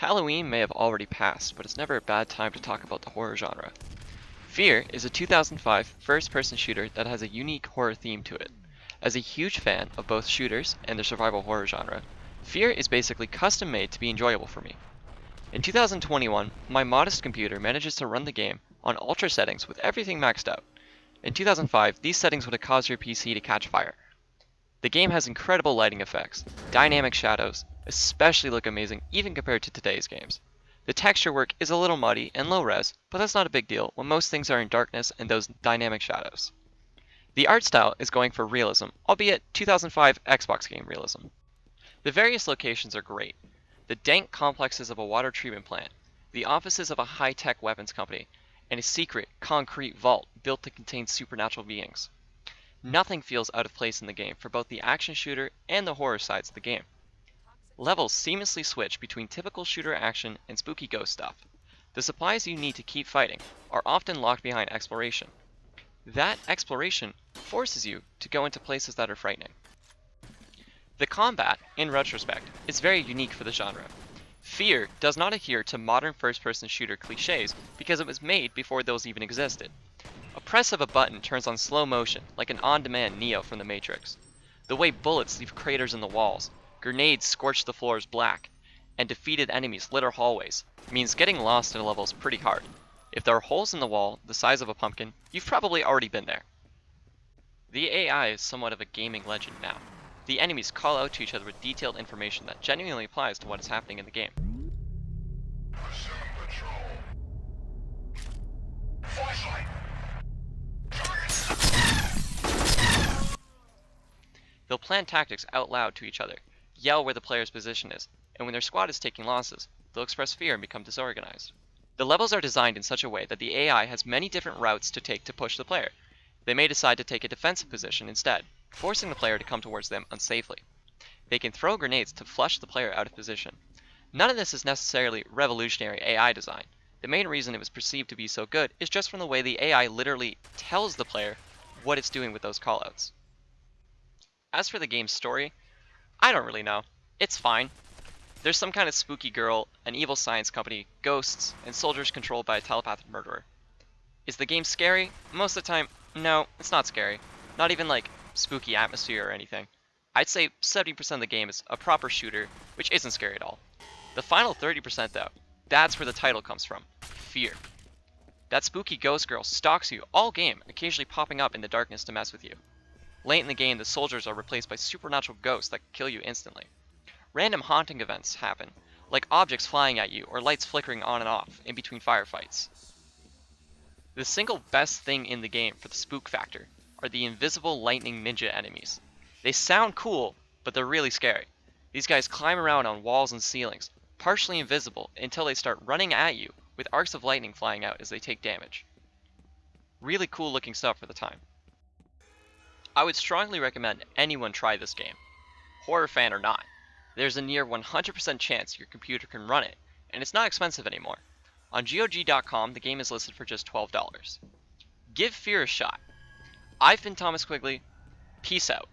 Halloween may have already passed, but it's never a bad time to talk about the horror genre. f.e.a.r is a 2005 first-person shooter that has a unique horror theme to it. As a huge fan of both shooters and the survival horror genre, f.e.a.r is basically custom-made to be enjoyable for me. In 2021, my modest computer manages to run the game on ultra settings with everything maxed out. In 2005, these settings would have caused your PC to catch fire. The game has incredible lighting effects, dynamic shadows, especially look amazing even compared to today's games. The texture work is a little muddy and low res, but that's not a big deal when most things are in darkness and those dynamic shadows. The art style is going for realism, albeit 2005 Xbox game realism. The various locations are great. The dank complexes of a water treatment plant, the offices of a high-tech weapons company, and a secret, concrete vault built to contain supernatural beings. Nothing feels out of place in the game for both the action shooter and the horror sides of the game. Levels seamlessly switch between typical shooter action and spooky ghost stuff. The supplies you need to keep fighting are often locked behind exploration. That exploration forces you to go into places that are frightening. The combat, in retrospect, is very unique for the genre. f.e.a.r does not adhere to modern first-person shooter cliches because it was made before those even existed. A press of a button turns on slow motion, like an on-demand Neo from the Matrix. The way bullets leave craters in the walls, grenades scorch the floors black, and defeated enemies litter hallways means getting lost in a level is pretty hard. If there are holes in the wall the size of a pumpkin, you've probably already been there. The AI is somewhat of a gaming legend now. The enemies call out to each other with detailed information that genuinely applies to what is happening in the game. They'll plan tactics out loud to each other, yell where the player's position is, and when their squad is taking losses, they'll express fear and become disorganized. The levels are designed in such a way that the AI has many different routes to take to push the player. They may decide to take a defensive position instead, forcing the player to come towards them unsafely. They can throw grenades to flush the player out of position. None of this is necessarily revolutionary AI design. The main reason it was perceived to be so good is just from the way the AI literally tells the player what it's doing with those callouts. As for the game's story, I don't really know. It's fine. There's some kind of spooky girl, an evil science company, ghosts, and soldiers controlled by a telepathic murderer. Is the game scary? Most of the time, no, it's not scary. Not even like spooky atmosphere or anything. I'd say 70% of the game is a proper shooter, which isn't scary at all. The final 30% though, that's where the title comes from, f.e.a.r. That spooky ghost girl stalks you all game, occasionally popping up in the darkness to mess with you. Late in the game, the soldiers are replaced by supernatural ghosts that kill you instantly. Random haunting events happen, like objects flying at you or lights flickering on and off in between firefights. The single best thing in the game for the spook factor are the invisible lightning ninja enemies. They sound cool, but they're really scary. These guys climb around on walls and ceilings, partially invisible until they start running at you with arcs of lightning flying out as they take damage. Really cool looking stuff for the time. I would strongly recommend anyone try this game, horror fan or not. There's a near 100% chance your computer can run it, and it's not expensive anymore. On GOG.com, the game is listed for just $12. Give f.e.a.r a shot. I've been Thomas Quigley. Peace out.